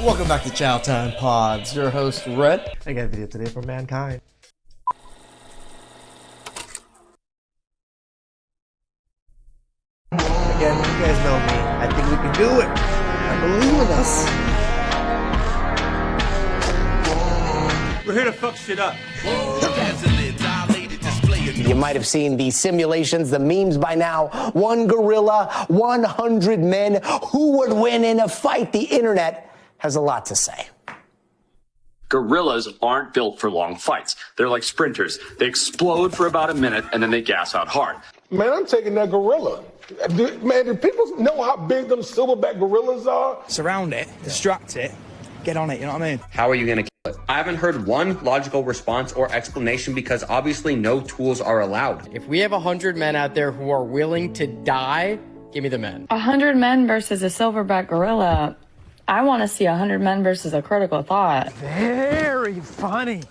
Welcome back to Chow Time Pods. Your host, Red. I got a video today for Mankind. Again, you guys know me. I think we can do it. I believe in us. We're here to fuck shit up. You might have seen the simulations, the memes by now. One gorilla, 100 men. Who would win in a fight? The internet has a lot to say. Gorillas aren't built for long fights. They're like sprinters. They explode for about a minute and then they gas out hard. Man, I'm taking that gorilla. Man, do people know how big them silverback gorillas are? Surround it, distract it, get on it, you know what I mean? How are you going to kill it? I haven't heard one logical response or explanation because obviously no tools are allowed. If we have 100 men out there who are willing to die, give me the men. 100 men versus a silverback gorilla. I want to see 100 men versus a critical thought. Very funny.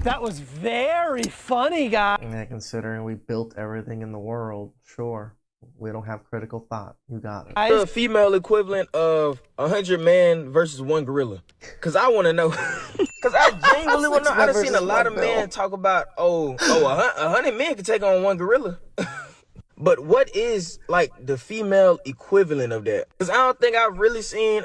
That was very funny, guys. And considering we built everything in the world, sure. We don't have critical thought. You got it. The female equivalent of 100 men versus one gorilla. Because I want to know. Because I genuinely want to know. I've seen a lot of men talk about, 100 men can take on one gorilla. But what is, like, the female equivalent of that? Because I don't think I've really seen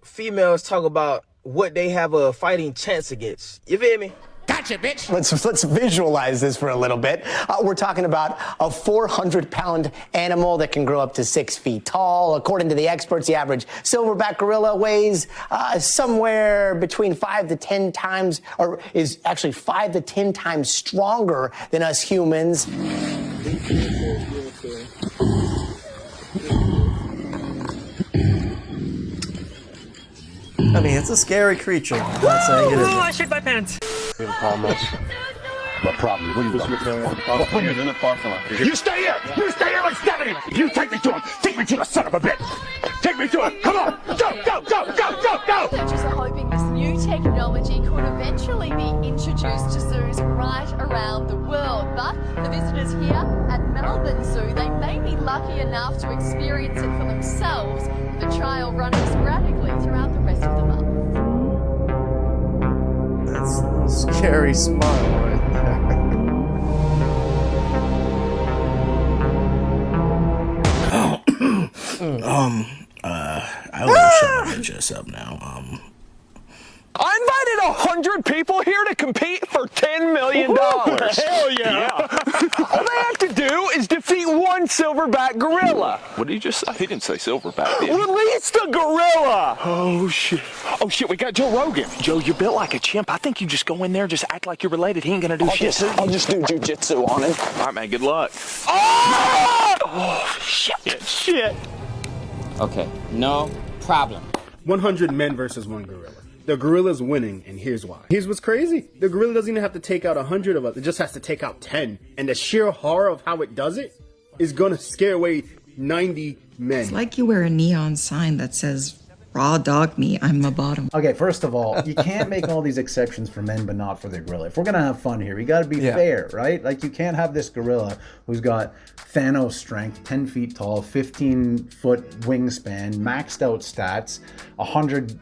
females talk about what they have a fighting chance against. You feel me? Gotcha, bitch. Let's visualize this for a little bit. We're talking about a 400-pound animal that can grow up to 6 feet tall. According to the experts, the average silverback gorilla weighs somewhere between 5 to 10 times, or is actually 5 to 10 times stronger than us humans. I mean, it's a scary creature. I'm not saying it isn't. I shit my pants. What problem? What are you doing? In the parking lot. You stay here! You stay here like Stephanie! You take me to him! Take me to the son of a bitch! Take me to him! Come on! Go, go, go, go, go, go! Researchers are hoping this new technology could eventually be introduced to zoos right around the world. But the visitors here at Melbourne Zoo, they may be lucky enough to experience it for themselves, with the trial running sporadically throughout the rest of the month. That's a scary smile right there. I want to shut my bitch up now. I invited 100 people here to compete for $10 million. Hell yeah. All they have to do is defeat one silverback gorilla. What did he just say? He didn't say silverback, did he? Release the gorilla. Oh, shit. Oh, shit, we got Joe Rogan. Joe, you're built like a chimp. I think you just go in there, just act like you're related. He ain't gonna do shit. I'll just do jujitsu on him. All right, man, good luck. Oh, shit. Shit. Okay, no problem. 100 men versus one gorilla. The gorilla's winning, and here's why. Here's what's crazy. The gorilla doesn't even have to take out 100 of us. It just has to take out 10. And the sheer horror of how it does it is going to scare away 90 men. It's like you wear a neon sign that says, raw dog meat, I'm the bottom. Okay, first of all, you can't make all these exceptions for men, but not for the gorilla. If we're going to have fun here, we got to be fair, right? Like, you can't have this gorilla who's got Thanos strength, 10 feet tall, 15-foot wingspan, maxed out stats, 100,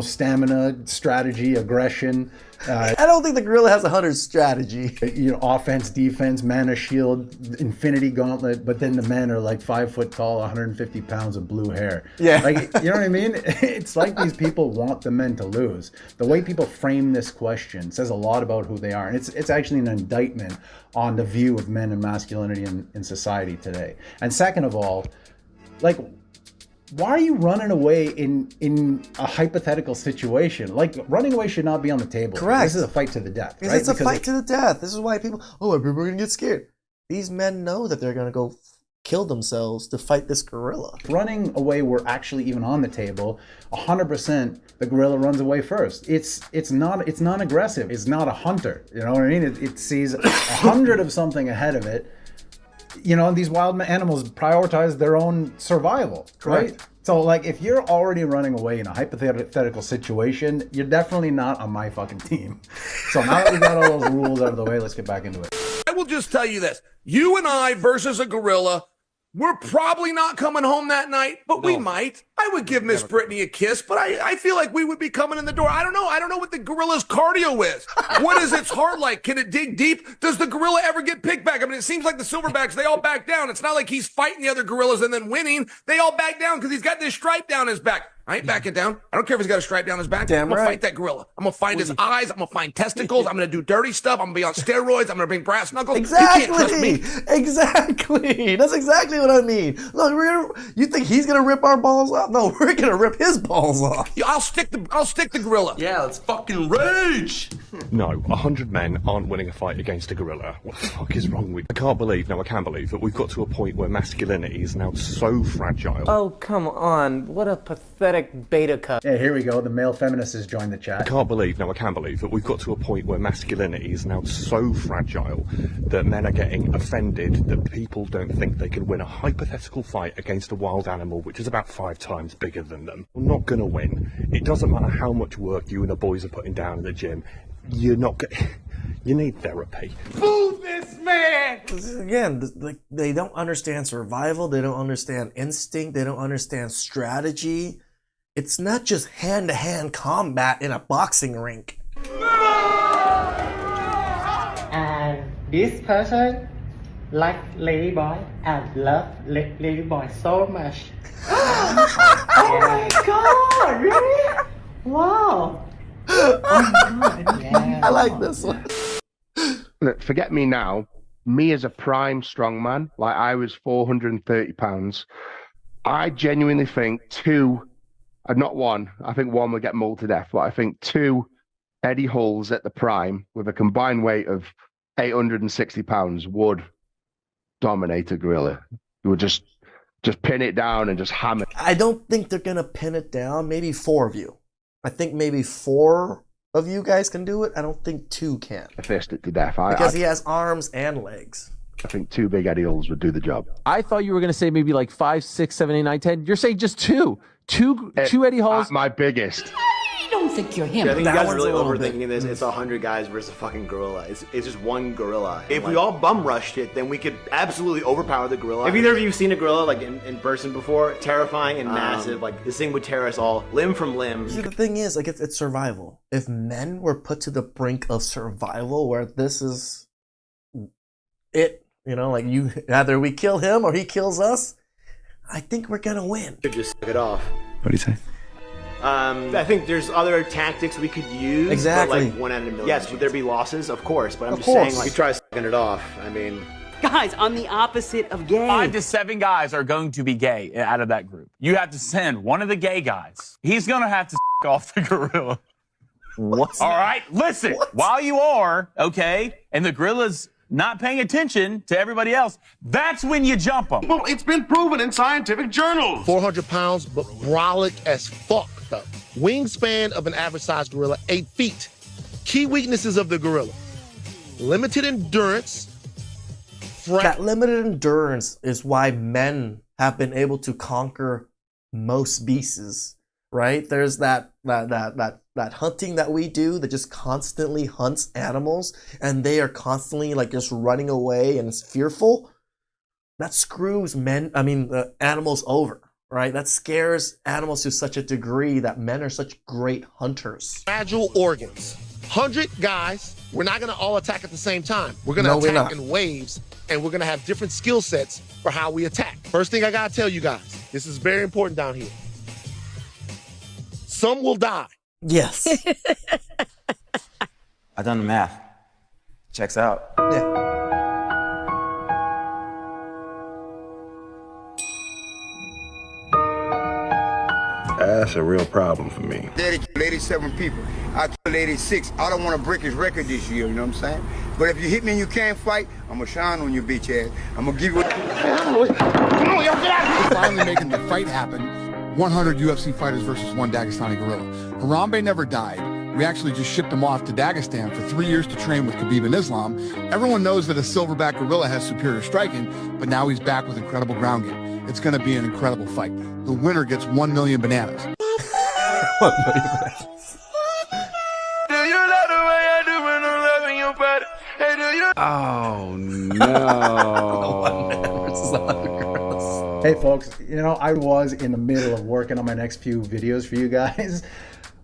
stamina, strategy, aggression. I don't think the gorilla has 100 strategy. Offense, defense, mana shield, infinity gauntlet, but then the men are like 5 foot tall, 150 pounds of blue hair. Yeah. Like, you know what I mean? It's like these people want the men to lose. The way people frame this question says a lot about who they are. And it's actually an indictment on the view of men and masculinity in society today. And second of all, like, why are you running away in a hypothetical situation? Like, running away should not be on the table. Correct. This is a fight to the death. Because it's a fight to the death. This is why people are going to get scared. These men know that they're going to go kill themselves to fight this gorilla. Running away, we're actually even on the table. 100%, the gorilla runs away first. It's non-aggressive. It's not a hunter. You know what I mean? It sees 100 of something ahead of it. These wild animals prioritize their own survival, right? So, like, if you're already running away in a hypothetical situation, you're definitely not on my fucking team. So now that we got all those rules out of the way, let's get back into it. I will just tell you this. You and I versus a gorilla, We're probably not coming home that night, but we might. I would give Miss Brittany a kiss, but I feel like we would be coming in the door. I don't know. I don't know what the gorilla's cardio is. What is its heart like? Can it dig deep? Does the gorilla ever get picked back? I mean, it seems like the silverbacks, they all back down. It's not like he's fighting the other gorillas and then winning. They all back down because he's got this stripe down his back. I ain't backing down. I don't care if he's got a stripe down his back. Damn I'm going to right. fight that gorilla. I'm going to find his eyes. I'm going to find testicles. I'm going to do dirty stuff. I'm going to be on steroids. I'm going to bring brass knuckles. You can't trust me. Exactly. That's exactly what I mean. Look, you think he's gonna rip our balls off? No, we're gonna rip his balls off. Yeah, I'll stick the gorilla. Yeah, let's fucking rage. No, 100 men aren't winning a fight against a gorilla. What the fuck is wrong with you? I can believe that we've got to a point where masculinity is now so fragile. Oh, come on. What a pathetic beta cup. Yeah, here we go. The male feminist has joined the chat. I can believe that we've got to a point where masculinity is now so fragile that men are getting offended that people don't think they can win a hypothetical fight against a wild animal which is about 5 times bigger than them. We're not gonna win. It doesn't matter how much work you and the boys are putting down in the gym. You're not you need therapy. Move this man! Again, like, they don't understand survival. They don't understand instinct. They don't understand strategy. It's not just hand-to-hand combat in a boxing rink. And this person like Lady Boy and love Lady Boy so much. Oh my god, really? Wow. Oh my god. Yeah. I like this one. Look, forget me now. Me as a prime strongman, like I was 430 pounds. I genuinely think not one, I think one would get mauled to death, but I think 2 Eddie Hulls at the prime with a combined weight of 860 pounds would dominate a gorilla. You would just pin it down and just hammer. I don't think they're gonna pin it down. Maybe 4 of you. I think maybe 4 of you guys can do it. I don't think 2 can. I fist it to death. Because he has arms and legs. I think 2 big Eddie Hulls would do the job. I thought you were going to say maybe like 5, 6, 7, 8, 9, 10. You're saying just 2. Two Eddie Hulls? My biggest. I don't think you're him. Yeah, I think That you guys are one's really a little overthinking bit- this. It's 100 guys versus a fucking gorilla. It's just one gorilla. If we all bum rushed it, then we could absolutely overpower the gorilla. Have either of you seen a gorilla like in person before? Terrifying and massive. Like this thing would tear us all limb from limb. See, the thing is, like, it's survival. If men were put to the brink of survival, where this is it, you know, like either we kill him or he kills us, I think we're gonna win. Could just suck it off. What do you say? I think there's other tactics we could use. Exactly. But like 1 out of a million. Yes, would there be losses? Of course. But I'm Of just saying, course. like, you try sucking it off. I mean, Guys, I'm the opposite of gay. 5 to 7 guys are going to be gay out of that group. You have to send one of the gay guys. He's going to have to off the gorilla. What? All right, listen. While you are, okay, and the gorilla's not paying attention to everybody else, that's when you jump them. Well, it's been proven in scientific journals. 400 pounds, but brolic as fuck, though. Wingspan of an average-sized gorilla, 8 feet. Key weaknesses of the gorilla. Limited endurance. That limited endurance is why men have been able to conquer most beasts, right? There's that hunting that we do that just constantly hunts animals, and they are constantly like just running away and it's fearful. That screws animals over, right? That scares animals to such a degree that men are such great hunters. Fragile organs. 100 guys, we're not going to all attack at the same time. We're going to attack in waves, and we're going to have different skill sets for how we attack. First thing I got to tell you guys, this is very important down here. Some will die. Yes. I done the math. Checks out. Yeah. That's a real problem for me. Daddy killed 87 people. I killed 86. I don't want to break his record this year, you know what I'm saying? But if you hit me and you can't fight, I'm going to shine on your bitch ass. I'm going to give you Finally making the fight happen. 100 UFC fighters versus 1 Dagestani gorilla. Harambe never died. We actually just shipped him off to Dagestan for 3 years to train with Khabib and Islam. Everyone knows that a silverback gorilla has superior striking, but now he's back with incredible ground game. It's going to be an incredible fight. The winner gets 1 million bananas. 1 million bananas. Do you love the way I do when I'm loving your body? Hey, do you? Oh, no. Hey folks, you know, I was in the middle of working on my next few videos for you guys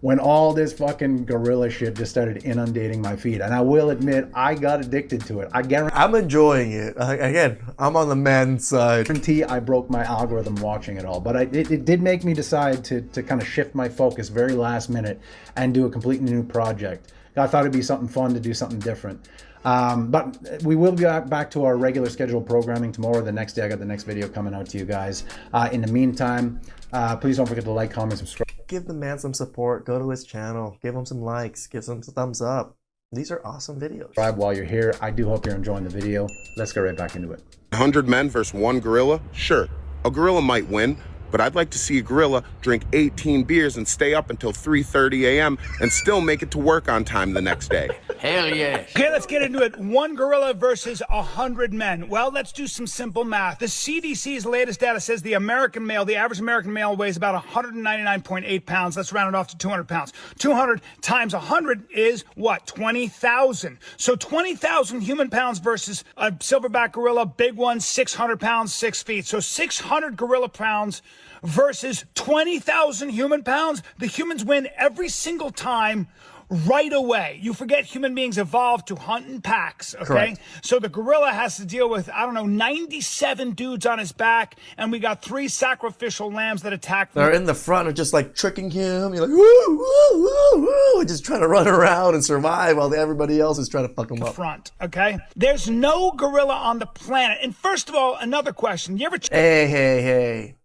when all this fucking gorilla shit just started inundating my feed. And I will admit, I got addicted to it. I guarantee I'm enjoying it. Again, I'm on the man's side. I broke my algorithm watching it all. But it did make me decide to kind of shift my focus very last minute and do a completely new project. I thought it'd be something fun to do something different. But we will be back to our regular scheduled programming tomorrow. The next day, I got the next video coming out to you guys. In the meantime, please don't forget to like, comment, subscribe. Give the man some support. Go to his channel. Give him some likes. Give him some thumbs up. These are awesome videos. Subscribe while you're here. I do hope you're enjoying the video. Let's get right back into it. 100 men versus one gorilla? Sure, a gorilla might win, but I'd like to see a gorilla drink 18 beers and stay up until 3:30 a.m. and still make it to work on time the next day. Hell yes. Okay, let's get into it. One gorilla versus 100 men. Well, let's do some simple math. The CDC's latest data says the American male, the average American male weighs about 199.8 pounds. Let's round it off to 200 pounds. 200 times 100 is what? 20,000. So 20,000 human pounds versus a silverback gorilla, big one, 600 pounds, 6 feet. So 600 gorilla pounds versus 20,000 human pounds. The humans win every single time right away. You forget human beings evolved to hunt in packs, okay? Correct. So the gorilla has to deal with, 97 dudes on his back, and we got 3 sacrificial lambs that attack. They're in the front and just like tricking him. You're like, woo, woo, woo, woo, just trying to run around and survive while everybody else is trying to fuck him up. Front, okay? There's no gorilla on the planet. And first of all, another question. You ever... Hey.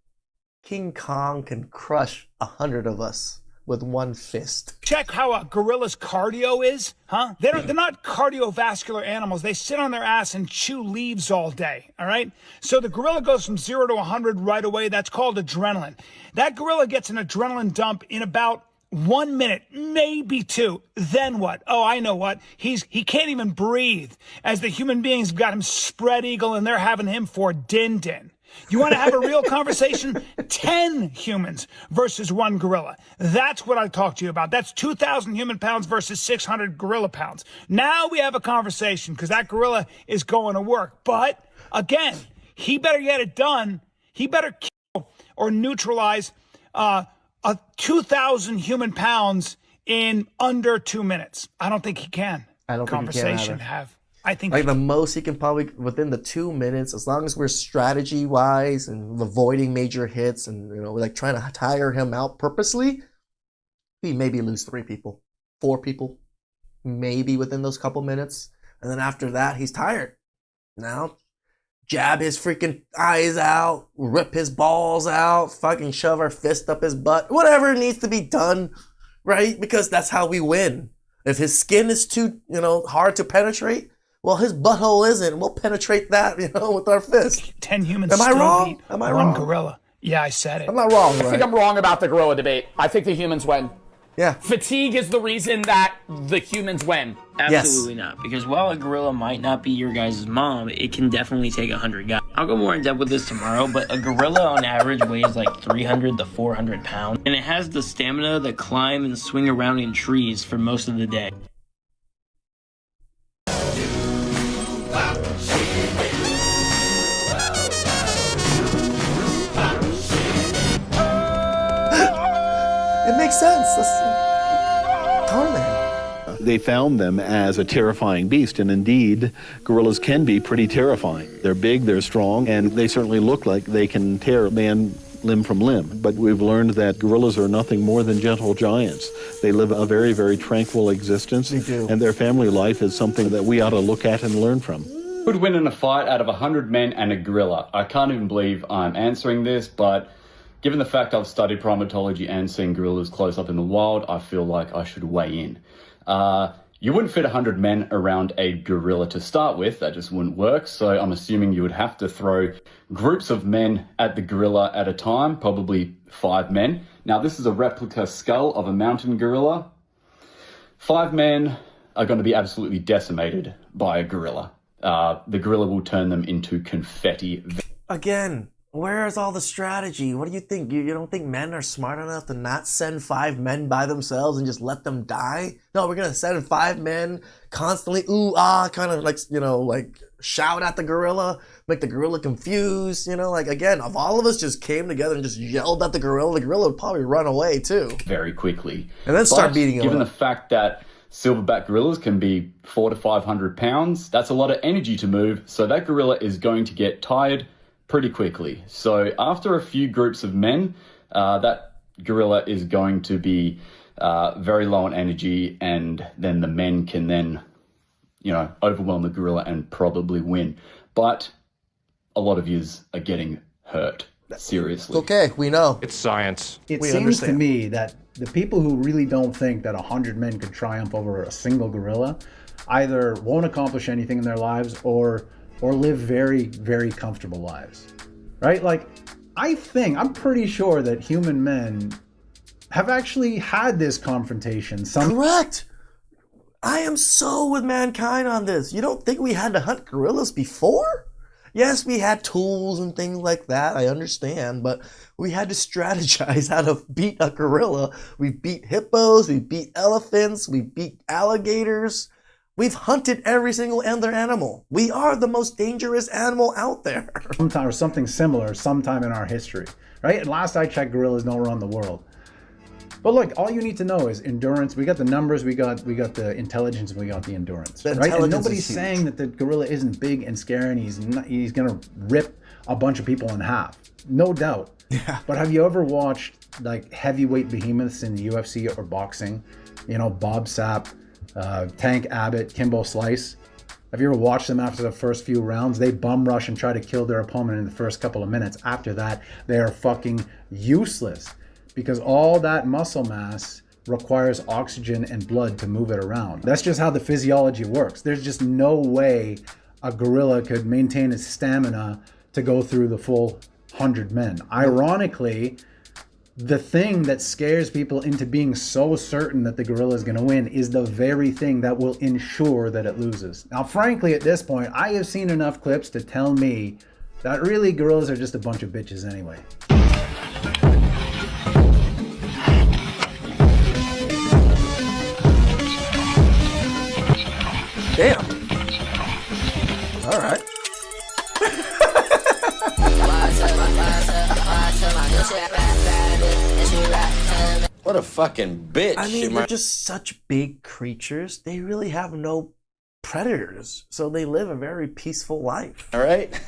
King Kong can crush 100 of us with one fist. Check how a gorilla's cardio is, huh? They're not cardiovascular animals. They sit on their ass and chew leaves all day, all right? So the gorilla goes from 0 to 100 right away. That's called adrenaline. That gorilla gets an adrenaline dump in about 1 minute, maybe 2. Then what? Oh, I know what. He can't even breathe, as the human beings have got him spread eagle and they're having him for din-din. You want to have a real conversation? 10 humans versus 1 gorilla. That's what I talked to you about. That's 2,000 human pounds versus 600 gorilla pounds. Now we have a conversation because that gorilla is going to work. But again, he better get it done. He better kill or neutralize 2,000 human pounds in under 2 minutes. I don't think he can. I don't think he can either. I think like the most he can probably within the 2 minutes, as long as we're strategy wise and avoiding major hits and like trying to tire him out purposely, we maybe lose 3 people, 4 people, maybe within those couple minutes, and then after that he's tired. Now, jab his freaking eyes out, rip his balls out, fucking shove our fist up his butt, whatever needs to be done, right? Because that's how we win. If his skin is too hard to penetrate, well, his butthole isn't. We'll penetrate that, with our fist. 10 humans. Am I wrong? Am I wrong? 1 gorilla. Yeah, I said it. I'm not wrong, right? I think I'm wrong about the gorilla debate. I think the humans win. Yeah. Fatigue is the reason that the humans win. Absolutely not. Because while a gorilla might not be your guys' mom, it can definitely take 100 guys. I'll go more in depth with this tomorrow, but a gorilla on average weighs like 300 to 400 pounds. And it has the stamina to climb and swing around in trees for most of the day. It makes sense. That's Tarzan. They found them as a terrifying beast, and indeed, gorillas can be pretty terrifying. They're big, they're strong, and they certainly look like they can tear a man limb from limb. But we've learned that gorillas are nothing more than gentle giants. They live a very, very tranquil existence, They do. And their family life is something that we ought to look at and learn from. Who would win in a fight out of 100 men and a gorilla? I can't even believe I'm answering this, but given the fact I've studied primatology and seen gorillas close up in the wild, I feel like I should weigh in. You wouldn't fit 100 men around a gorilla to start with. That just wouldn't work. So I'm assuming you would have to throw groups of men at the gorilla at a time, probably 5 men. Now, this is a replica skull of a mountain gorilla. 5 men are going to be absolutely decimated by a gorilla. The gorilla will turn them into confetti. Again, Where's all the strategy? What do you think? You don't think men are smart enough to not send 5 men by themselves and just let them die? No, we're gonna send 5 men constantly, ooh, ah, kind of like, like shout at the gorilla, make the gorilla confused, like, again, if all of us just came together and just yelled at the gorilla would probably run away too. Very quickly. And then start beating him Given up. the fact that silverback gorillas can be 400 to 500 pounds, that's a lot of energy to move, so that gorilla is going to get tired pretty quickly. So after a few groups of men, that gorilla is going to be very low on energy, and then the men can then, overwhelm the gorilla and probably win. But a lot of yous are getting hurt, seriously. Okay, we know. It's science. It seems to me that the people who really don't think that 100 men could triumph over a single gorilla either won't accomplish anything in their lives or live very, very comfortable lives, right? Like, I'm pretty sure that human men have actually had this confrontation. Correct. I am so with mankind on this. You don't think we had to hunt gorillas before? Yes, we had tools and things like that, I understand, but we had to strategize how to beat a gorilla. We beat hippos, we beat elephants, we beat alligators. We've hunted every single other animal. We are the most dangerous animal out there. Sometime or something similar sometime in our history, right? And last I checked, gorillas don't run the world. But look, all you need to know is endurance. We got the numbers, we got the intelligence, and we got the endurance, right? And nobody's saying that the gorilla isn't big and scary and he's gonna rip a bunch of people in half. No doubt. Yeah. But have you ever watched like heavyweight behemoths in the UFC or boxing? Bob Sapp, Tank Abbott, Kimbo Slice. Have you ever watched them after the first few rounds? They bum rush and try to kill their opponent in the first couple of minutes. After that, they are fucking useless because all that muscle mass requires oxygen and blood to move it around. That's just how the physiology works. There's just no way a gorilla could maintain its stamina to go through the full 100 men. Ironically, the thing that scares people into being so certain that the gorilla is going to win is the very thing that will ensure that it loses. Now, frankly, at this point, I have seen enough clips to tell me that really gorillas are just a bunch of bitches anyway. Damn. All right. What a fucking bitch. I mean, they're just such big creatures. They really have no predators, so they live a very peaceful life. All right.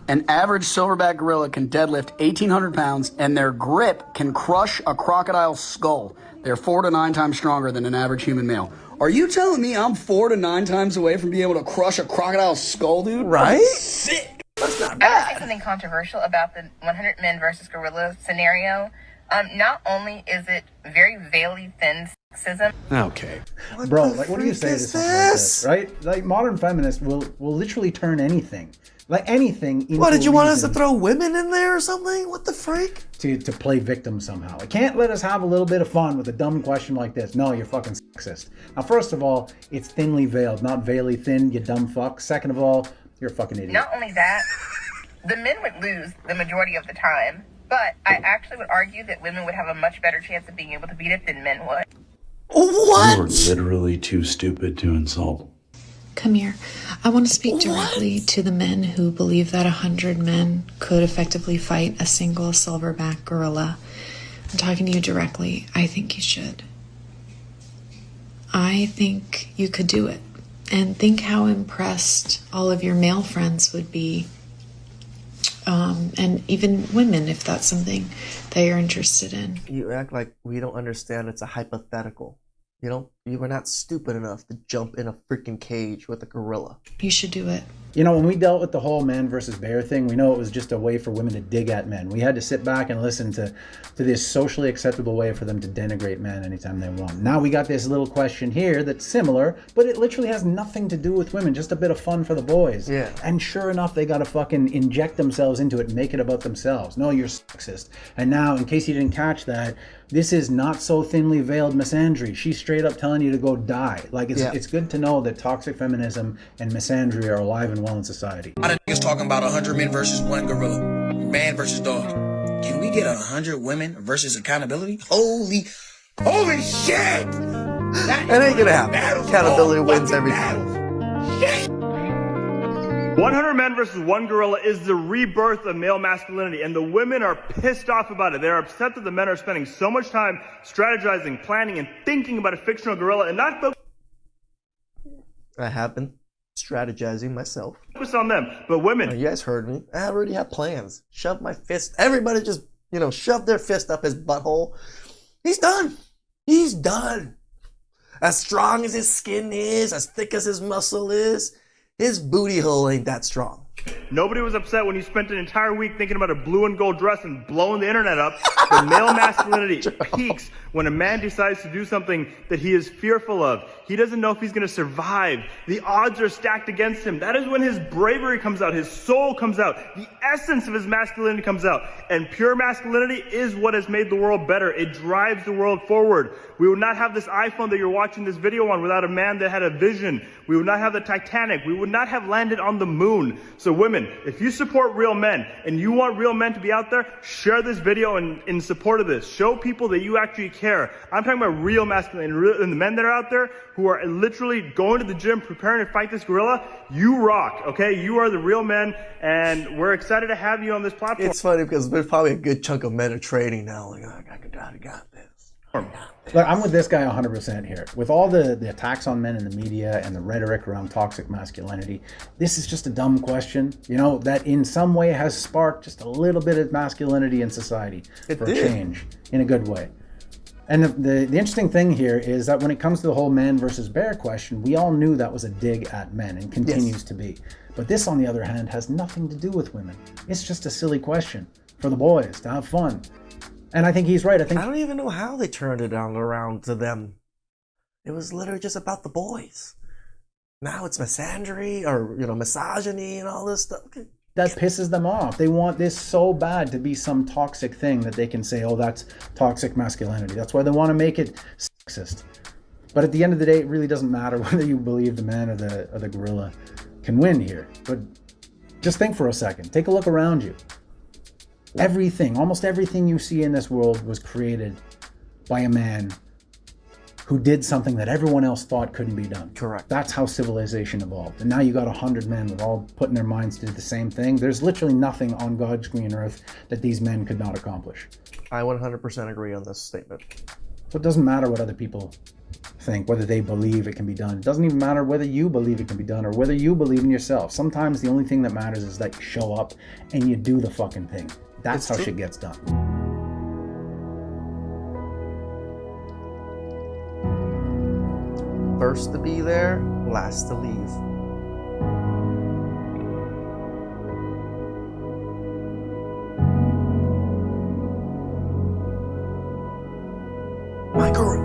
An average silverback gorilla can deadlift 1,800 pounds, and their grip can crush a crocodile's skull. They're 4 to 9 times stronger than an average human male. Are you telling me I'm 4 to 9 times away from being able to crush a crocodile's skull, dude? Right? Sick. That's not I bad. want to say something controversial about the 100 men versus gorilla scenario. Not only is it very veilly thin sexism. Okay. Bro, like, what do you say to something like this, right? Like, modern feminists will literally turn anything. Like, anything into What, did you want us to reason throw women in there or something? What the freak? to play victim somehow. It can't let us have a little bit of fun with a dumb question like this. No, you're fucking sexist. Now, first of all, it's thinly veiled, not veilly thin, you dumb fuck. Second of all, you're a fucking idiot. Not only that, the men would lose the majority of the time, but I actually would argue that women would have a much better chance of being able to beat it than men would. What? You're literally too stupid to insult. Come here. I want to speak directly to the men who believe that 100 men could effectively fight a single silverback gorilla. I'm talking to you directly. I think you should. I think you could do it. And think how impressed all of your male friends would be. And even women, if that's something that you're interested in. You act like we don't understand it's a hypothetical. You were not stupid enough to jump in a freaking cage with a gorilla. You should do it. You know, when we dealt with the whole man versus bear thing, we know it was just a way for women to dig at men. We had to sit back and listen to this socially acceptable way for them to denigrate men anytime they want. Now we got this little question here that's similar, but it literally has nothing to do with women, just a bit of fun for the boys. Yeah. And sure enough, they got to fucking inject themselves into it and make it about themselves. No, you're sexist. And now, in case you didn't catch that, this is not so thinly veiled misandry. She's straight up telling you to go die. Like, it's good to know that toxic feminism and misandry are alive and well in society. A lot of niggas talking about 100 men versus one gorilla. man versus dog. Can we get 100 women versus accountability? Holy shit! It ain't gonna happen. Accountability wins every time. 100 men versus one gorilla is the rebirth of male masculinity, and the women are pissed off about it. They're upset that the men are spending so much time strategizing, planning, and thinking about a fictional gorilla and not I have been strategizing myself. focus on them. But women, you guys heard me. I already have plans. Shove my fist. Everybody just, shove their fist up his butthole. He's done. He's done. As strong as his skin is, as thick as his muscle is, his booty hole ain't that strong. nobody was upset when you spent an entire week thinking about a blue and gold dress and blowing the internet up. The male masculinity peaks when a man decides to do something that he is fearful of. He doesn't know if he's going to survive. The odds are stacked against him. That is when his bravery comes out, his soul comes out, the essence of his masculinity comes out. And pure masculinity is what has made the world better. It drives the world forward. We would not have this iPhone that you're watching this video on without a man that had a vision. We would not have the Titanic. We would not have landed on the moon. So women, if you support real men and you want real men to be out there, share this video in support of this. Show people that you actually care. I'm talking about real masculinity and the men that are out there who are literally going to the gym, preparing to fight this gorilla. You rock, okay? You are the real men, and we're excited to have you on this platform. It's funny because there's probably a good chunk of men are trading now. Like, I got this. Look, I'm with this guy 100% here. With all the attacks on men in the media and the rhetoric around toxic masculinity, this is just a dumb question, that in some way has sparked just a little bit of masculinity in society for change in a good way. And the interesting thing here is that when it comes to the whole man versus bear question, we all knew that was a dig at men and continues to be. But this, on the other hand, has nothing to do with women. It's just a silly question for the boys to have fun. And I think he's right. I don't even know how they turned it around to them. It was literally just about the boys. Now it's misandry or misogyny and all this stuff. That pisses them off. They want this so bad to be some toxic thing that they can say, oh, that's toxic masculinity. That's why they want to make it sexist. But at the end of the day, it really doesn't matter whether you believe the man or the gorilla can win here. But just think for a second. Take a look around you. Almost everything you see in this world was created by a man who did something that everyone else thought couldn't be done. Correct. That's how civilization evolved. And now you got 100 men with all putting their minds to do the same thing. There's literally nothing on God's green earth that these men could not accomplish. I 100% agree on this statement. So it doesn't matter what other people think, whether they believe it can be done. It doesn't even matter whether you believe it can be done or whether you believe in yourself. Sometimes the only thing that matters is that you show up and you do the fucking thing. That's how shit gets done. First to be there, last to leave. My girl.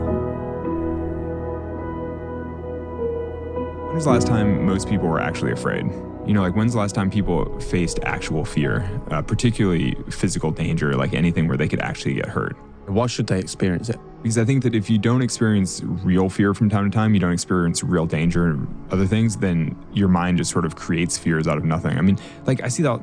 When was the last time most people were actually afraid? When's the last time people faced actual fear, particularly physical danger, like anything where they could actually get hurt? Why should they experience it? Because I think that if you don't experience real fear from time to time, you don't experience real danger and other things, then your mind just sort of creates fears out of nothing. I mean, I see that,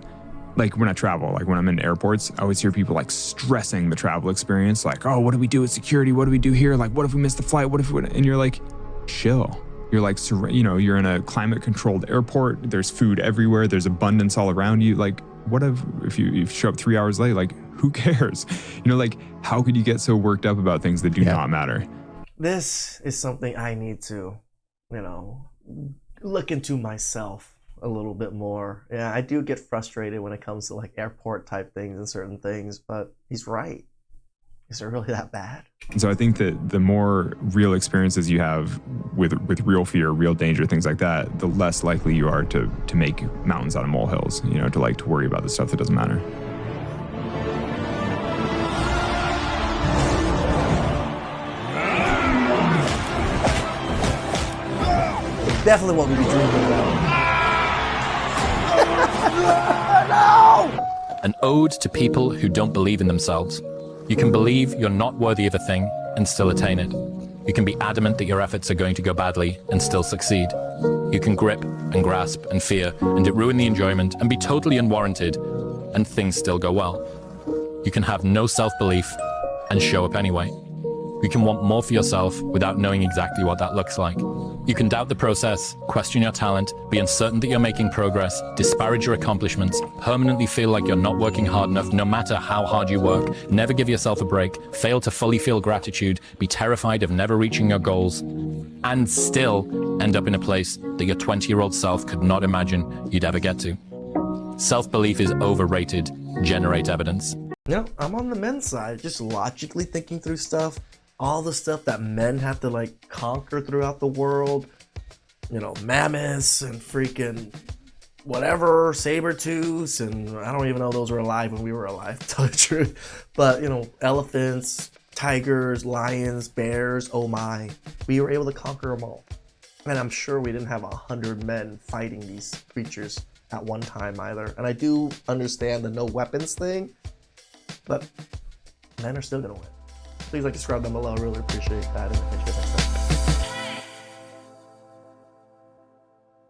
when I travel, when I'm in airports, I always hear people stressing the travel experience, oh, what do we do with security? What do we do here? What if we miss the flight? And you're like, chill. You're you're in a climate-controlled airport. There's food everywhere. There's abundance all around you. What if you show up 3 hours late? Who cares? How could you get so worked up about things that do not matter? This is something I need to, look into myself a little bit more. Yeah, I do get frustrated when it comes to airport type things and certain things, but he's right. Is it really that bad? And so I think that the more real experiences you have with real fear, real danger, things like that, the less likely you are to make mountains out of molehills, to worry about the stuff that doesn't matter. Definitely what we be dreaming about. No! An ode to people who don't believe in themselves. You can believe you're not worthy of a thing and still attain it. You can be adamant that your efforts are going to go badly and still succeed. You can grip and grasp and fear and it ruin the enjoyment and be totally unwarranted, and things still go well. You can have no self-belief and show up anyway. You can want more for yourself without knowing exactly what that looks like. You can doubt the process, question your talent, be uncertain that you're making progress, disparage your accomplishments, permanently feel like you're not working hard enough no matter how hard you work, never give yourself a break, fail to fully feel gratitude, be terrified of never reaching your goals, and still end up in a place that your 20-year-old self could not imagine you'd ever get to. Self-belief is overrated. Generate evidence. You know, I'm on the men's side, just logically thinking through stuff. All the stuff that men have to like conquer throughout the world, you know, mammoths and freaking whatever, saber-tooths, and I don't even know those were alive when we were alive, to tell the truth. But, you know, elephants, tigers, lions, bears, oh my. We were able to conquer them all. And I'm sure we didn't have 100 men fighting these creatures at one time either. And I do understand the no weapons thing, but men are still gonna win. Please like, subscribe down below. I really appreciate that. And catch you guys next time.